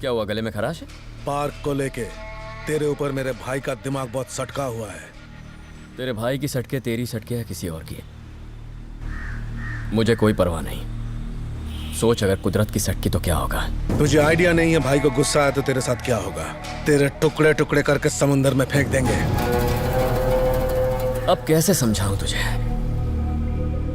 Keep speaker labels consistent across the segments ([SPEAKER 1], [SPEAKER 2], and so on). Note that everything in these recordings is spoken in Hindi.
[SPEAKER 1] क्या हुआ, गले में खराश है?
[SPEAKER 2] पार्क को लेके तेरे ऊपर मेरे भाई का दिमाग बहुत सटका हुआ है।
[SPEAKER 1] तेरे भाई की सटके तेरी सटके या किसी और की, मुझे कोई परवाह नहीं। सोच, अगर कुदरत की सटकी तो क्या होगा।
[SPEAKER 2] तुझे आइडिया नहीं है भाई को गुस्सा आया तो तेरे साथ क्या होगा। तेरे टुकड़े टुकड़े करके समुंदर में फेंक देंगे।
[SPEAKER 1] अब कैसे समझाऊं तुझे?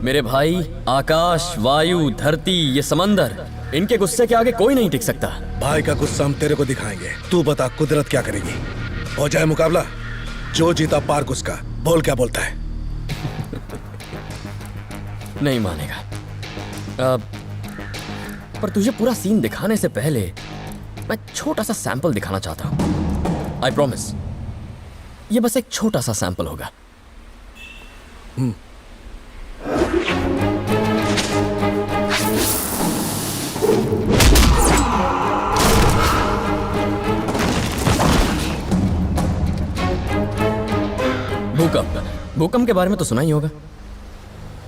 [SPEAKER 1] मेरे भाई, आकाश, वायु, धरती, ये समंदर, इनके गुस्से के आगे कोई नहीं टिक सकता।
[SPEAKER 2] भाई का गुस्सा हम तेरे को दिखाएंगे। तू बता कुदरत क्या करेगी? हो जाए मुकाबला, जो जीता पार्क उसका। बोल क्या बोलता है?
[SPEAKER 1] नहीं मानेगा। पर तुझे पूरा सीन दिखाने से पहले मैं छोटा सा सैंपल दिखाना चाहता हूं। आई प्रॉमिस, ये बस एक छोटा सा सैंपल होगा। भूकंप। भूकंप के बारे में तो सुना ही होगा।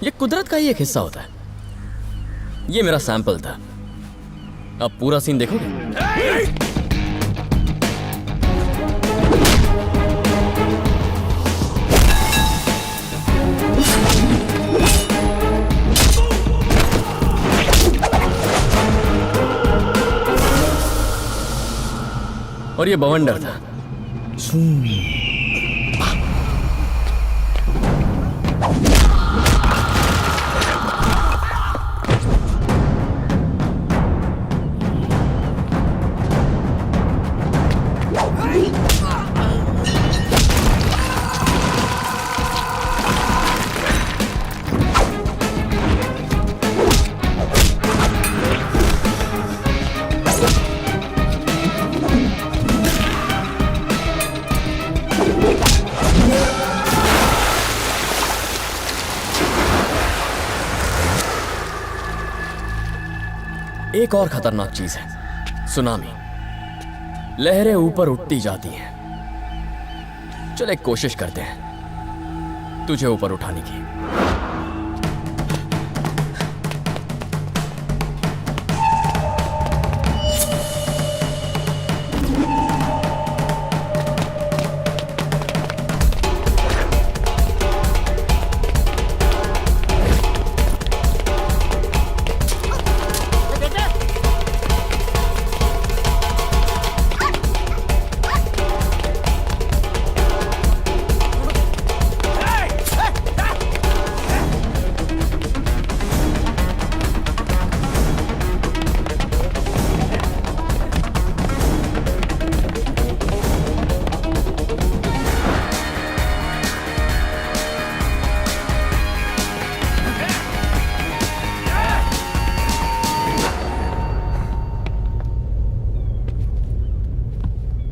[SPEAKER 1] ये कुदरत का ही एक हिस्सा होता है। ये मेरा सैंपल था। अब पूरा सीन देखोगे? और ये बवंडर था। एक और खतरनाक चीज है, सुनामी। लहरें ऊपर उठती जाती हैं। चल एक कोशिश करते हैं तुझे ऊपर उठाने की।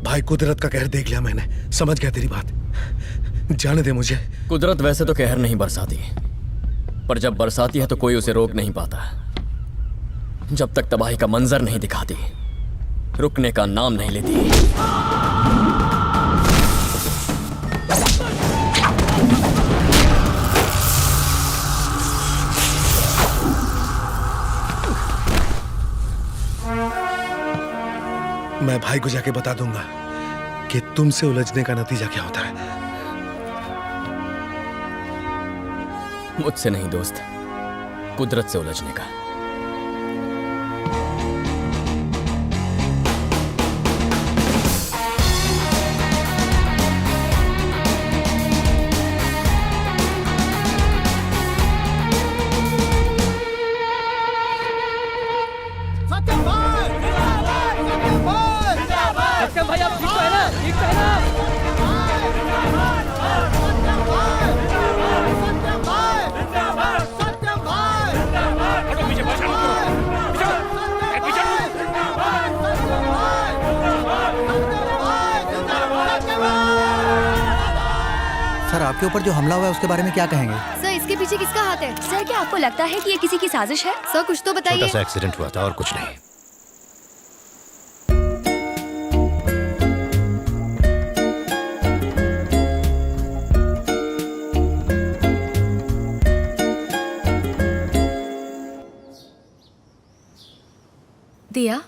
[SPEAKER 2] भाई कुदरत का कहर देख लिया मैंने, समझ गया तेरी बात। जाने दे मुझे।
[SPEAKER 1] कुदरत वैसे तो कहर नहीं बरसाती, पर जब बरसाती है तो कोई उसे रोक नहीं पाता। जब तक तबाही का मंजर नहीं दिखाती, रुकने का नाम नहीं लेती।
[SPEAKER 2] मैं भाई को जाके बता दूंगा कि तुमसे उलझने का नतीजा क्या होता है।
[SPEAKER 1] मुझसे नहीं दोस्त, कुदरत से उलझने का।
[SPEAKER 3] भाई आप ठीक तो है ना? ठीक तो है ना?
[SPEAKER 4] सर, आपके ऊपर जो हमला हुआ है उसके बारे में क्या कहेंगे?
[SPEAKER 5] सर, इसके पीछे किसका हाथ है? सर, क्या आपको लगता है कि ये किसी की साजिश है? सर, कुछ तो बताइए।
[SPEAKER 6] छोटा सा एक्सीडेंट हुआ था और कुछ नहीं।
[SPEAKER 5] दिया,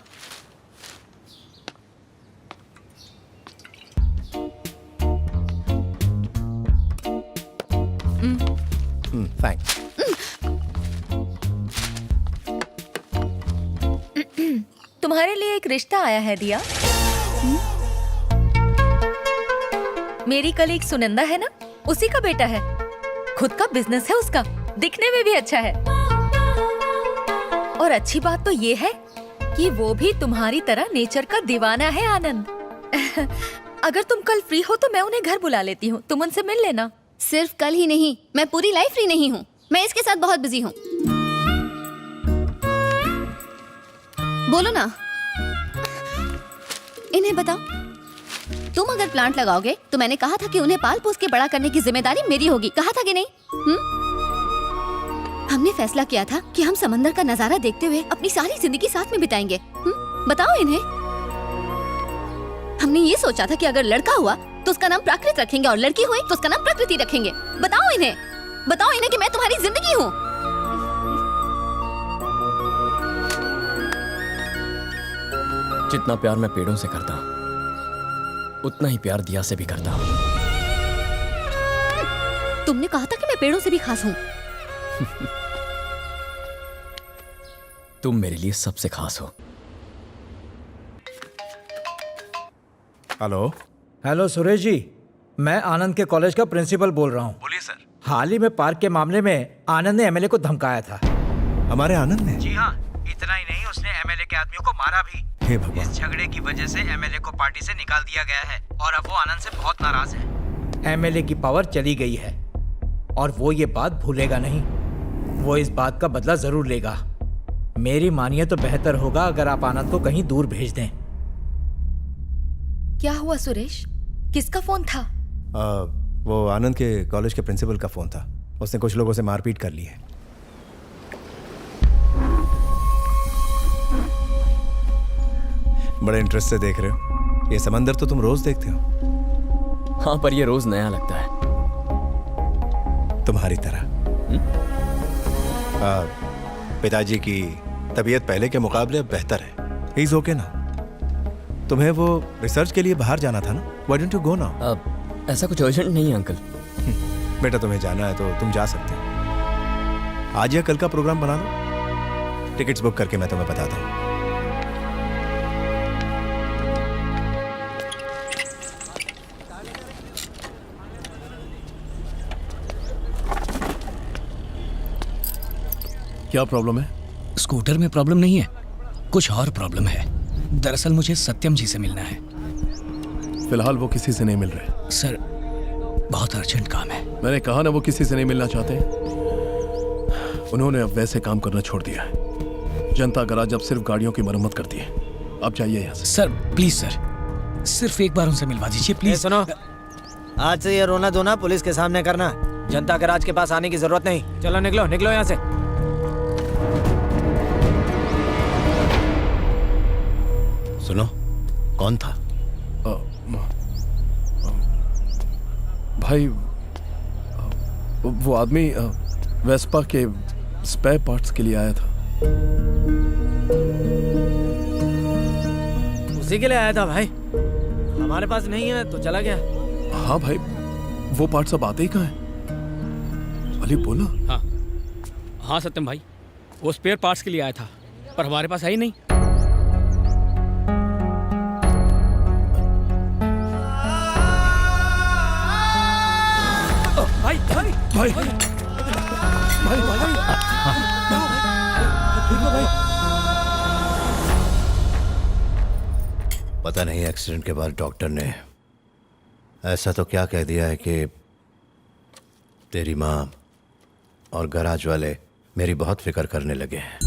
[SPEAKER 6] तुम्हारे लिए एक रिश्ता आया है दिया। मेरी कलीग सुनंदा है ना, उसी का बेटा है। खुद का बिजनेस है उसका, दिखने में भी अच्छा है। और अच्छी बात तो ये है कि वो भी तुम्हारी तरह नेचर का दीवाना है आनंद। अगर तुम कल फ्री हो तो मैं उन्हें घर बुला लेती हूँ, तुम उनसे मिल लेना।
[SPEAKER 5] सिर्फ कल ही नहीं, मैं पूरी लाइफ फ्री नहीं हूँ। मैं इसके साथ बहुत बिजी हूँ। बोलो ना, इन्हें बताओ। तुम अगर प्लांट लगाओगे तो मैंने कहा था कि उन्हें पाल पोस के बड़ा करने की जिम्मेदारी मेरी होगी, कहा था कि नहीं? हमने फैसला किया था कि हम समंदर का नजारा देखते हुए अपनी सारी जिंदगी साथ में बिताएंगे। बताओ इन्हें। हमने ये सोचा था कि अगर लड़का हुआ तो उसका नाम प्राकृत रखेंगे और लड़की हुई तो उसका नाम प्रकृति रखेंगे। बताओ इन्हें कि मैं तुम्हारी जिंदगी हूँ।
[SPEAKER 1] जितना प्यार मैं पेड़ों से करता हूँ उतना ही प्यार दिया से भी करता हूँ।
[SPEAKER 5] तुमने कहा था कि मैं पेड़ों से भी खास हूँ।
[SPEAKER 1] तुम मेरे लिए सबसे खास हो।
[SPEAKER 7] हेलो सुरेश जी, मैं आनंद के कॉलेज का प्रिंसिपल बोल रहा हूँ।
[SPEAKER 8] बोलिए सर।
[SPEAKER 7] हाल ही में पार्क के मामले में आनंद ने एमएलए को धमकाया था।
[SPEAKER 8] हमारे आनंद ने?
[SPEAKER 7] जी हाँ, इतना ही नहीं, उसने एमएलए के आदमियों को मारा भी।
[SPEAKER 8] हे भगवान।
[SPEAKER 7] इस झगड़े की वजह से एमएलए को पार्टी से निकाल दिया गया है और अब वो आनंद से बहुत नाराज है। एमएलए की पावर चली गई है और वो ये बात भूलेगा नहीं। वो इस बात का बदला जरूर लेगा। मेरी मानिए तो बेहतर होगा अगर आप आनंद को कहीं दूर भेज दें।
[SPEAKER 6] क्या हुआ सुरेश, किसका फोन था?
[SPEAKER 8] वो आनंद के कॉलेज के प्रिंसिपल का फोन था। उसने कुछ लोगों से मारपीट कर ली है। बड़े इंटरेस्ट से देख रहे हो। ये समंदर तो तुम रोज देखते हो।
[SPEAKER 1] हाँ, पर ये रोज नया लगता है।
[SPEAKER 8] तुम्हारी तरह। पिताजी की तबीयत पहले के मुकाबले अब बेहतर है। ही इज ओके ना। तुम्हें वो रिसर्च के लिए बाहर जाना था ना? Why don't you go now?
[SPEAKER 1] ऐसा कुछ अर्जेंट नहीं है अंकल।
[SPEAKER 8] बेटा, तुम्हें जाना है तो तुम जा सकते हो। आज या कल का प्रोग्राम बना लो। टिकट्स बुक करके मैं तुम्हें बताता हूँ।
[SPEAKER 2] क्या प्रॉब्लम है?
[SPEAKER 9] स्कूटर में प्रॉब्लम नहीं है, कुछ और प्रॉब्लम है। दरअसल मुझे सत्यम जी से मिलना है।
[SPEAKER 2] फिलहाल वो किसी से नहीं मिल रहे।
[SPEAKER 9] सर, बहुत अर्जेंट काम है।
[SPEAKER 2] मैंने कहा ना, वो किसी से नहीं मिलना चाहते। उन्होंने अब वैसे काम करना छोड़ दिया है। जनता गराज अब सिर्फ गाड़ियों की मरम्मत करती है। आप जाइए यहाँ से।
[SPEAKER 9] सर प्लीज सर, सिर्फ एक बार उनसे मिलवा दीजिए प्लीज।
[SPEAKER 7] सुनो, आज से ये रोना धोना पुलिस के सामने करना। जनता गराज के पास आने की जरूरत नहीं। चलो निकलो निकलो यहाँ से।
[SPEAKER 8] सुनो, कौन था?
[SPEAKER 2] भाई, वो आदमी वेस्पा के स्पेयर पार्ट्स के लिए आया था।
[SPEAKER 7] उसी के लिए आया था भाई। हमारे पास नहीं है तो चला गया।
[SPEAKER 2] हाँ भाई, वो पार्ट्स अब आते ही कहाँ हैं? अली बोला।
[SPEAKER 3] हाँ सत्यम भाई, वो स्पेयर पार्ट्स के लिए आया था पर हमारे पास है ही नहीं। भाई भाई भाई भाई भाई भाई,
[SPEAKER 8] पता नहीं एक्सीडेंट के बाद डॉक्टर ने ऐसा तो क्या कह दिया है कि तेरी माँ और गराज वाले मेरी बहुत फिक्र करने लगे हैं।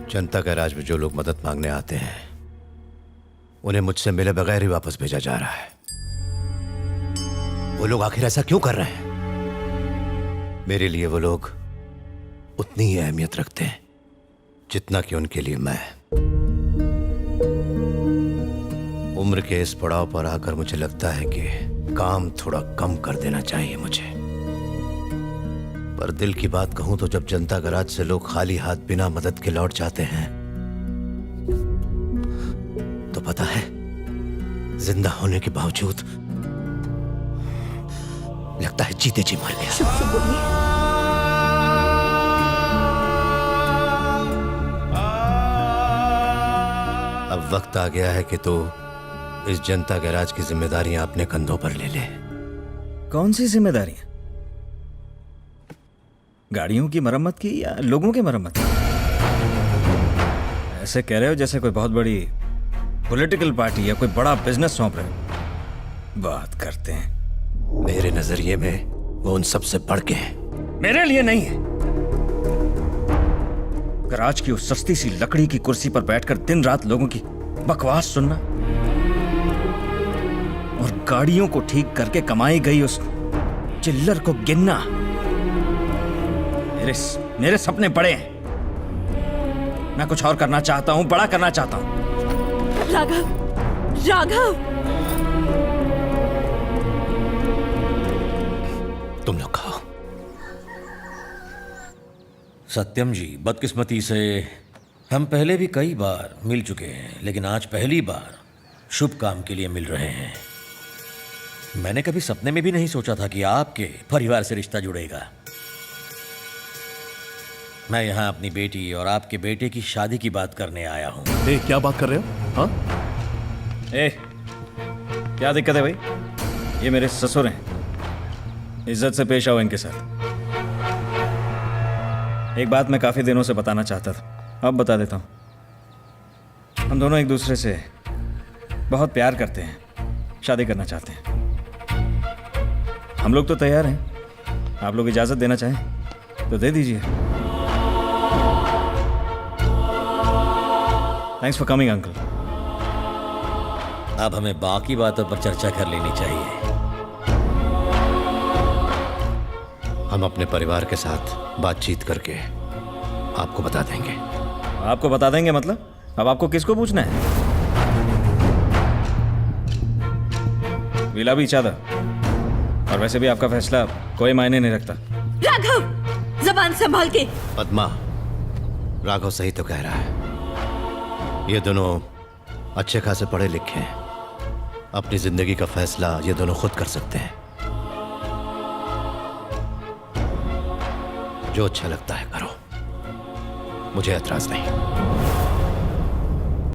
[SPEAKER 8] जनता गराज में जो लोग मदद मांगने आते हैं उन्हें मुझसे मिले बगैर ही वापस भेजा जा रहा है। वो लोग आखिर ऐसा क्यों कर रहे हैं? मेरे लिए वो लोग उतनी ही अहमियत रखते हैं जितना कि उनके लिए मैं। उम्र के इस पड़ाव पर आकर मुझे लगता है कि काम थोड़ा कम कर देना चाहिए मुझे। पर दिल की बात कहूं तो जब जनता गराज से लोग खाली हाथ बिना मदद के लौट जाते हैं तो पता है, जिंदा होने के बावजूद लगता है जीते जी मर गया। वक्त आ गया है कि तू इस जनता गैराज की जिम्मेदारियां अपने कंधों पर ले ले।
[SPEAKER 9] कौन सी जिम्मेदारियां? गाड़ियों की मरम्मत की या लोगों की मरम्मत की? ऐसे कह रहे हो जैसे कोई बहुत बड़ी पॉलिटिकल पार्टी या कोई बड़ा बिजनेस सौंप रहे हो। बात करते हैं।
[SPEAKER 8] मेरे नजरिए में वो उन सबसे बढ़ के है।
[SPEAKER 9] मेरे लिए नहीं है। गराज की उस सस्ती सी लकड़ी की कुर्सी पर बैठकर दिन रात लोगों की बकवास सुनना और गाड़ियों को ठीक करके कमाई गई उस चिल्लर को गिनना, मेरे सपने बड़े हैं। मैं कुछ और करना चाहता हूं, बड़ा करना चाहता हूं।
[SPEAKER 6] राघव, राघव,
[SPEAKER 8] तुम लोग खाओ।
[SPEAKER 10] सत्यम जी, बदकिस्मती से हम पहले भी कई बार मिल चुके हैं, लेकिन आज पहली बार शुभ काम के लिए मिल रहे हैं। मैंने कभी सपने में भी नहीं सोचा था कि आपके परिवार से रिश्ता जुड़ेगा। मैं यहाँ अपनी बेटी और आपके बेटे की शादी की बात करने आया हूँ।
[SPEAKER 2] क्या बात कर रहे हो? हाँ?
[SPEAKER 9] क्या दिक्कत है भाई? ये मेरे ससुर हैं, इज्जत से पेश आओ इनके साथ। एक बात मैं काफी दिनों से बताना चाहता था, अब बता देता हूं। हम दोनों एक दूसरे से बहुत प्यार करते हैं, शादी करना चाहते हैं। हम लोग तो तैयार हैं, आप लोग इजाजत देना चाहें तो दे दीजिए। Thanks for coming uncle.
[SPEAKER 10] अब हमें बाकी बातों पर चर्चा कर लेनी चाहिए।
[SPEAKER 8] हम अपने परिवार के साथ बातचीत करके आपको बता देंगे।
[SPEAKER 9] आपको बता देंगे मतलब? अब आपको किसको पूछना है? विला भी चाहता, और वैसे भी आपका फैसला कोई मायने नहीं रखता।
[SPEAKER 6] राघव, जबान संभाल के।
[SPEAKER 8] पद्मा, राघव सही तो कह रहा है। ये दोनों अच्छे खासे पढ़े लिखे हैं, अपनी जिंदगी का फैसला ये दोनों खुद कर सकते हैं। जो अच्छा लगता है करो, मुझे एतराज नहीं।